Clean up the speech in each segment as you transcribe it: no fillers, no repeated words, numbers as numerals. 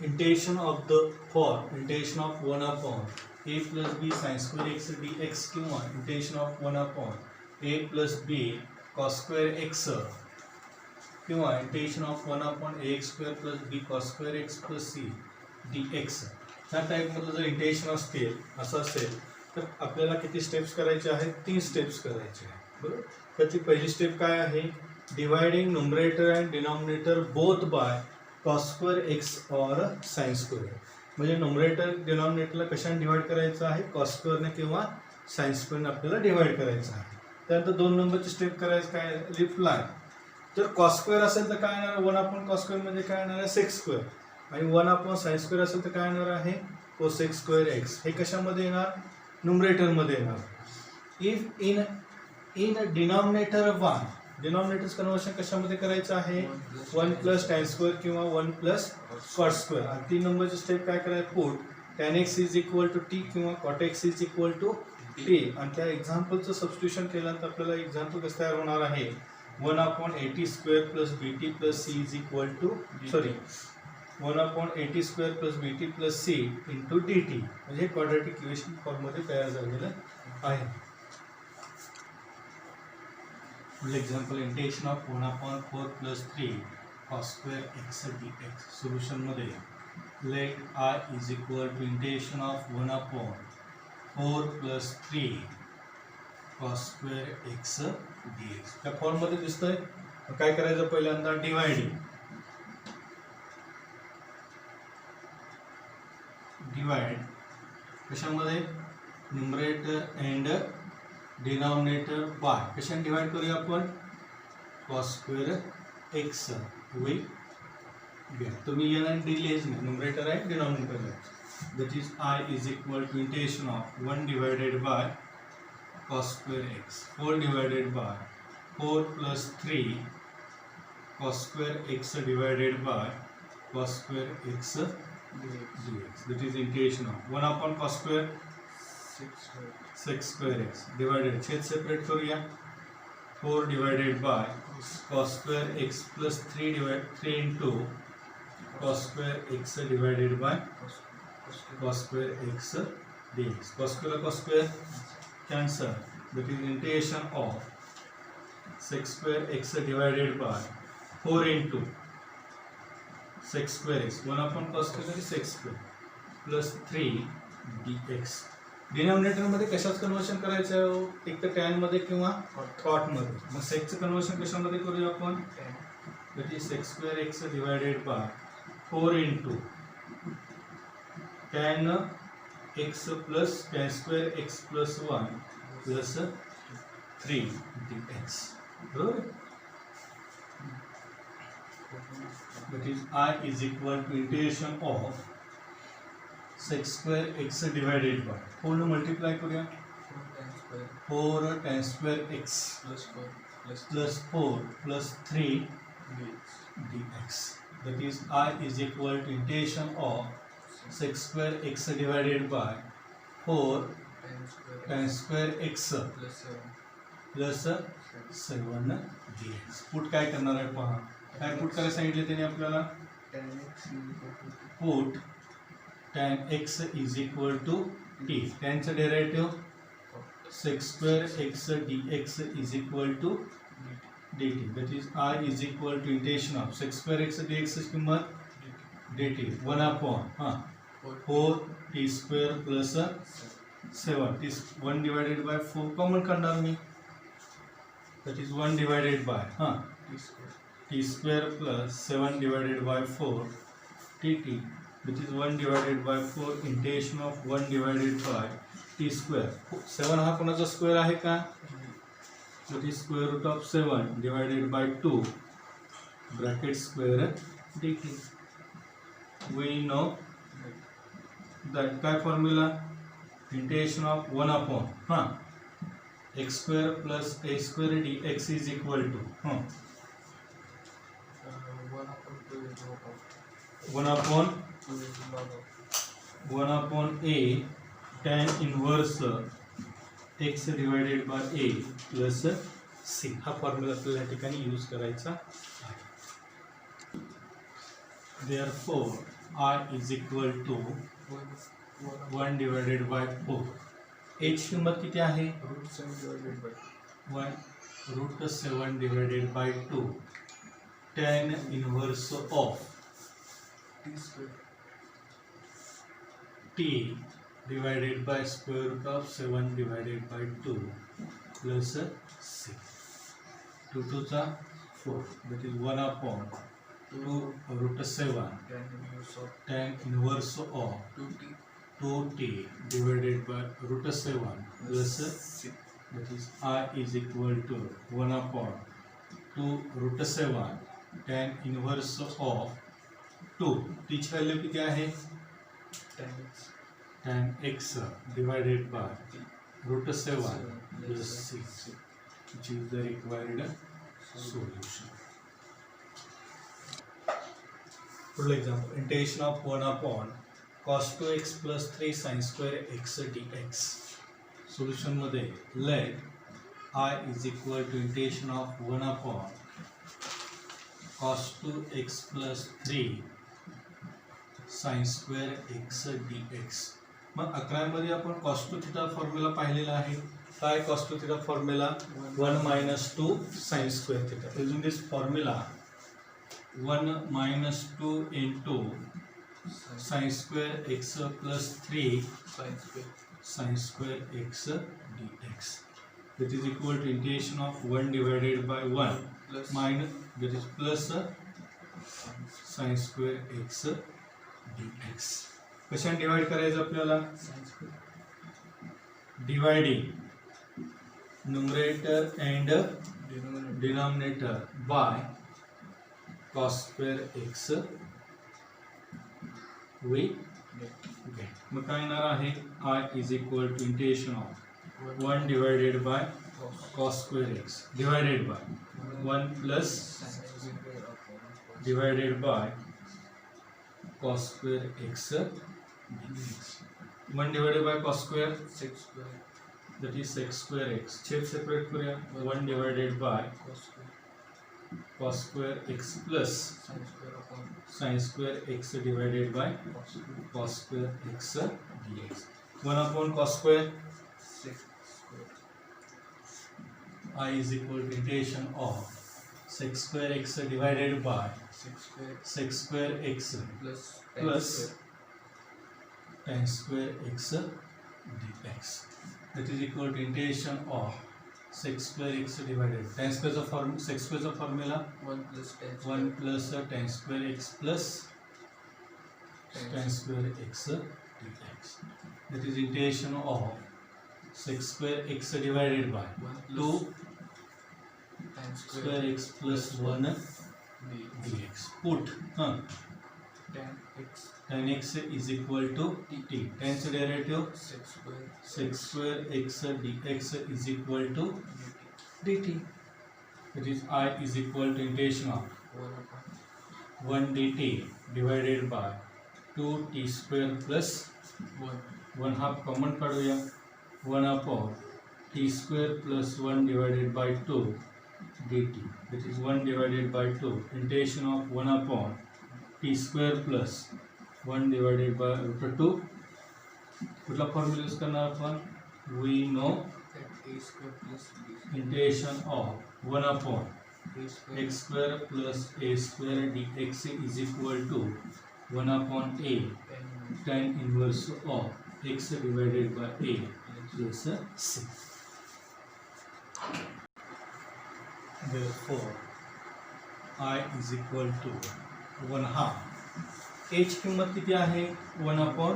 integration of the form integration of 1 upon a plus b sin square x dx किंवा integration of 1 upon a plus b cos square x किंवा integration of 1 upon ax square plus b cos square x plus c dx ह्या टाईपमधलं जर integration असतील असं असेल तर आपल्याला किती स्टेप्स करायचे आहेत 3 स्टेप्स करायचे आहेत बरोबर. त्याची पहिली स्टेप काय आहे dividing numerator and denominator both by cos square x और sin स्क्वेअर म्हणजे न्यूमरेटर डिनॉमिनेटरला कशाने डिवाइड करायचं आहे cos स्क्वेअरने किंवा sin स्क्वेअरने आपल्याला डिवाइड करायचं आहे. त्यानंतर 2 नंबरची स्टेप करायचं काय रिप्लाय जर cos स्क्वेअर असेल तर काय येणार 1 अपॉन cos स्क्वेअर म्हणजे काय येणार आहे sec स्क्वेअर आणि 1 अपॉन sin स्क्वेअर असेल तर काय येणार आहे cosec स्क्वेअर x हे कशामध्ये येणार न्यूमरेटर मध्ये येणार. If in denominator 1 denominators conversion कशामध्ये करायचं आहे 1 प्लस tan स्क्वेअर किंवा 1 प्लस cot स्क्वेअर आणि 3 नंबरची स्टेप काय करायचं put tan x is equal to t किंवा cot x is equal to t आणि त्या एक्झाम्पलचं सबस्टिट्यूशन केल्यानंतर आपल्याला एक्झाम्पल कसं तयार होणार आहे 1 upon 80 square plus bt plus c is equal to 1 upon 80 square plus bt plus c into dt म्हणजे क्वाड्रॅटिक इक्वेशन फॉर्ममध्ये तयार झालेलं आहे. Example integration of 1 upon 4 plus 3 cos square x dx solution मध्ये let I is equal to integration of 1 upon 4 plus 3 cos square x dx त्या form मध्ये दिसतंय. काय करायचं पहिल्यांदा डिवाइड कशामध्ये न्यूमरेटर अँड डिनॉमिनेटर बाय कशाने डिवाइड करूया आपण cos square x will be तुम्ही याला दिलेच नाही न्यूमरेटर आहे डिनॉमिनेटर आहे that is I is equal to integration of 1 divided by cos square x 4 divided by 4 plus 3 cos square x divided by cos square x dx that is integration of 1 upon cos square 6 square x divided छेद separate करूया 4 divided by cos square x plus 3 into cos square x divided by cos square x dx cos square cancel that is integration of 6 square x divided by 4 into sec square x 1 upon cos square is sec square plus 3 dx denominator मध्ये कशाच conversion करायचं आहे एक तर tan मध्ये किंवा cot मध्ये मग sec चं कन्वर्शन कशामध्ये करूया आपण that is sec square x divided by 4 into tan x plus tan square x plus 1 plus 3 dx बरोबर. That is I is equal to integration of sec square x divided by 4 ने multiply करूया 4 tan square x plus 4 plus 3 dx. That is I is equal to integration of sec square x divided by 4 tan square x plus 7 dx. Put काय करणार आहे पहा काय put करायला सांगितले त्याने आपल्याला put tan x is equal to t tan चा derivative sec square x dx is equal to dt that is I is equal to integration of sec square x dx ची किंमत dt 1 upon 4 t square plus 7 t 1 divided by 4 common करणार मी that is 1 divided by t square plus 7 divided by 4 tt which is 1 divided by 4 integration of 1 divided by t square 7 हा कोणाचा square आहे का that is square root of 7 divided by 2 bracket square dt. We know that काय formula integration of 1 upon x square plus a square dx is equal to 1 upon a tan inverse x divided by a plus c हा formula आपल्याला या ठिकाणी use करायचा आहे. Therefore I is equal to 1 divided by 4. h किंमत किती आहे? √7 divided by 2 tan inverse of t divided by square root of 7 divided by 2 plus 6. 2 to the 4, that is 1 upon 2 √7 tan inverse of 2t divided by √7 plus 6, that is I is equal to 1 upon 2 √7 tan inverse of 2. तीच value किती आहे? tan x divided by √7 plus 6, which is the required solution. For example, integration of 1 upon cos 2x plus 3 sin square x dx. Solution मध्ये let I is equal to integration of 1 upon cos 2x plus 3 sin square x dx. मग 11 मध्ये आपण cos 2 theta formula पाहिलेला आहे. काय cos 2 theta formula? 1 minus 2 sin square theta. Using this formula 1 minus 2 into sin square x plus 3 sin square x dx. That is equal to integration of 1 divided by 1 minus, that is plus sin square x dx. कशाने divide करायचं आपल्याला? Dividing numerator end denominator by cos square x with मग काय येणार आहे? I is equal to integration of 1 divided by cos square x divided by 1 plus divided by cos square x dx. 1 divided by cos square, that is sec square x. छेद separate करूया. 1 divided by cos square x plus sin square x divided by cos square x dx. 1 upon cos square I is equal to integration of sec square x divided by sec square x plus tan square x dx. That is equal to integration of sec square x divided tan square of sec square of formula 1 plus tan square x plus tan square x dx. That is integration of sec square x divided by 2 square x plus 1 dx. Put tan x is equal to t. Tan say derivative sec square x dx is equal to dt. That is I is equal to integration of 1 dt divided by 2 t square plus 1 half common काढूया. 1 upon t square plus 1 divided by 2 dt. That is 1 divided by 2 integration of 1 upon t square plus 1 divided by √2. कुठला formula use करणार आपण? We know integration of 1 upon x square plus a square dx is equal to 1 upon a tan inverse of x divided by a plus c. Therefore I is equal to 1/2. h किंमत किती आहे? 1 upon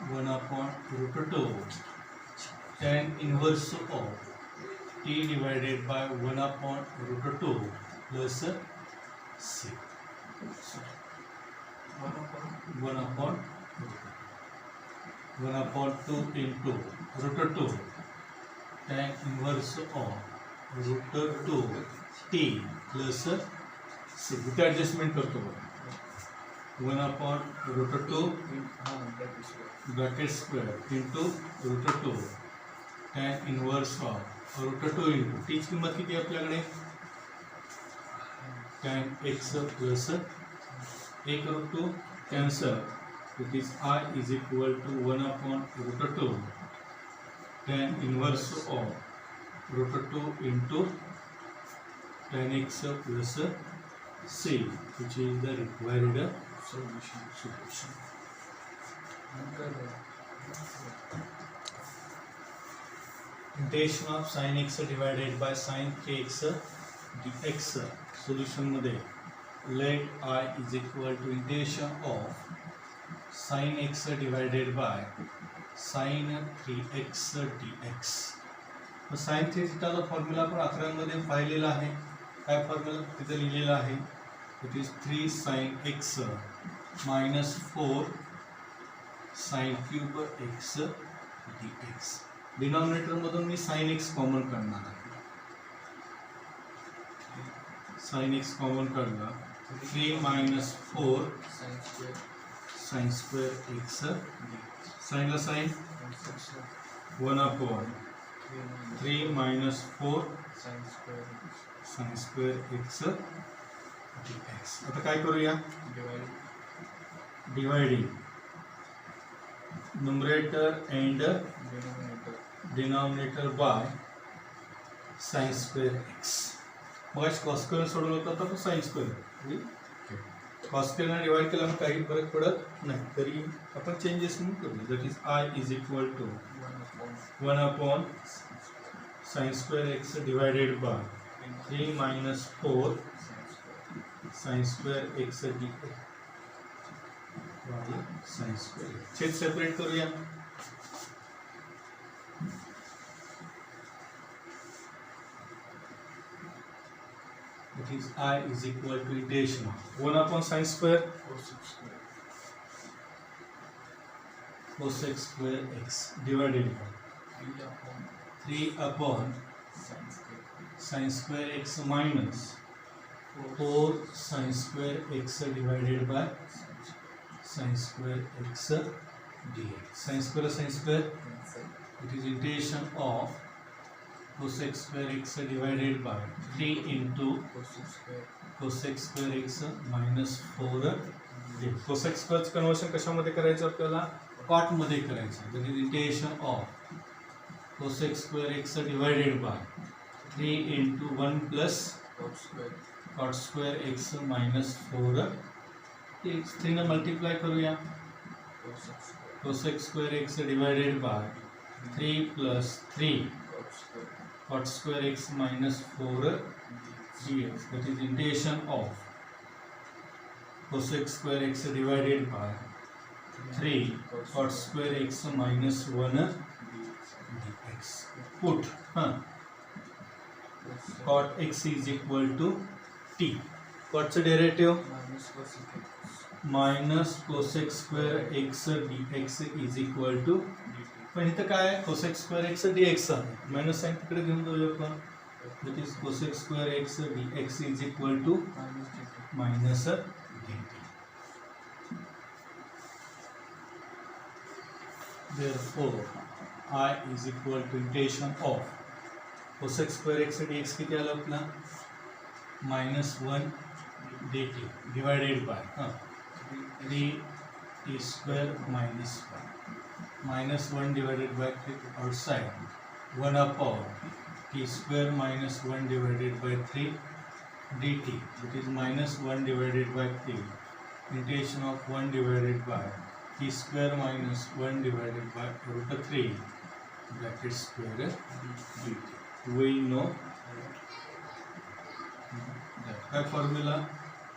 √2 tan inverse of t divided by 1 upon √2 plus c. 1 upon 2 into √2 tan inverse of √2 t plus c. इथे adjustment करतो बघा. 1 upon √2 bracket square into √2 tan inverse of √2 into t ची किंमत किती आहे आपल्याकडे? tan x plus एक root 2 cancel, it is I is equal to 1 upon root 2 tan inverse of root 2 into tan x plus c, which is the required solution. Integration of sin x divided by sin 3x dx solution मध्ये let I is equal to integration of sin x divided by sin 3x dx. Sine 3 थीटाचा formula आपण अकरांमध्ये पाहिलेला आहे. काय formula तिथे लिहिलेला आहे? It is 3 sin x minus 4 sin cube x dx. Denominator मधून मी sin x कॉमन काढणार आहे. sin x कॉमन काढला 3 minus 4 sin square x sine ला sine 1 upon 3 minus 4 sin square x dx. आता काय करूया? Dividing numerator and denominator by sin square x. मग cos स्क्वेअर सोडवलं होतं तर sin स्क्वेअर. cos स्क्वेअरने डिवाइड केल्यामुळे काही फरक पडत नाही, तरी आपण चेंजेस म्हणून करूया. That is I is equal to 1 upon sin square x divided by 3 minus 4 sin square x dx by sin square. छेद सेपरेट करूया. It is I is equal to integration of 1 upon sin square cosec square x divided by 3 upon sin square x minus 4 sin square x divided by sin square x dx. Sin square it is integration of cosec square x divided by 3 into cosec square x minus 4 dx. cosec square conversion कशामध्ये करायचं आपल्याला? Cot मध्ये करायचं. That is integration of cosec square x divided by 3 into 1 plus cot square x minus 4 dx. 3 ने multiply करूया. cosec square x divided by 3 plus 3 cot square x minus 4 dx. That is integration of cosec square x divided by 3 cot square x minus 1 dx. Put cot x is equal to t. Cot चे derivative minus cosec square x dx is equal to, पण इथं काय cosec square x dx आहे. Minus sign तिकडे घेऊन जाऊया आपण. That is cosec square x dx is equal to minus dt. Therefore I is equal to integration of cosec square x dx किती आलं आपला? -1 dt divided by 3t square minus 1. -1 divided by 3 outside 1 upon t square minus 1 divided by 3 dt, it is -1 divided by 3 integration of 1 divided by t square minus 1 divided by root 3 bracket square dt. We know that formula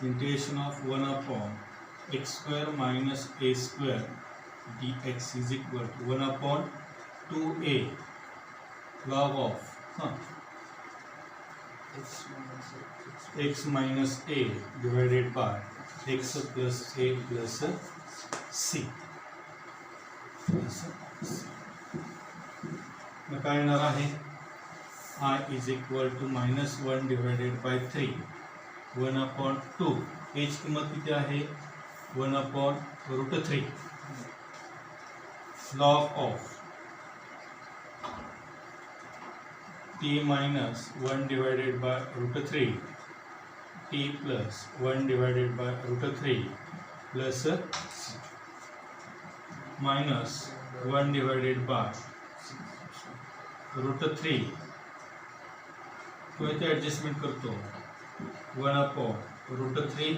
integration of 1 upon x square minus a square dx is equal to 1 upon 2a log of x minus a divided by x plus a plus c. मग काय येणार आहे? I is equal to -1 divided by 3 1 upon 2. h किंमत किती आहे? 1 upon root 3 log of t minus 1 divided by root 3 t plus 1 divided by root 3 plus minus 1 divided by root 3 तो इथे adjustment करतो 1 upon root 3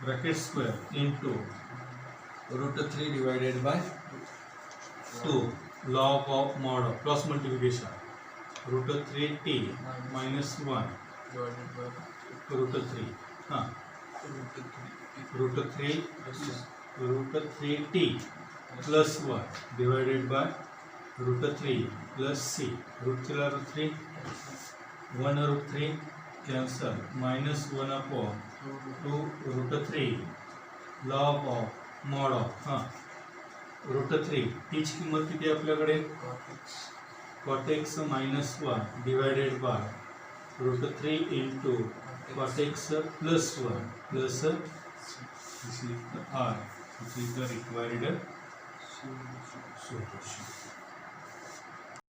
bracket square into root 3 divided by 2 log of mod of cross multiplication root 3t minus 1 root 3 हाँ root 3t plus 1 divided by root 3 plus c root 3 1 root 3 cancel minus 1 upon 2 root 3 log of mod of हाँ root 3 टीच किंमत किती आपल्याकडे cot x minus 1 divided by root 3 into cot x plus 1 plus this is the r, which is the required solution.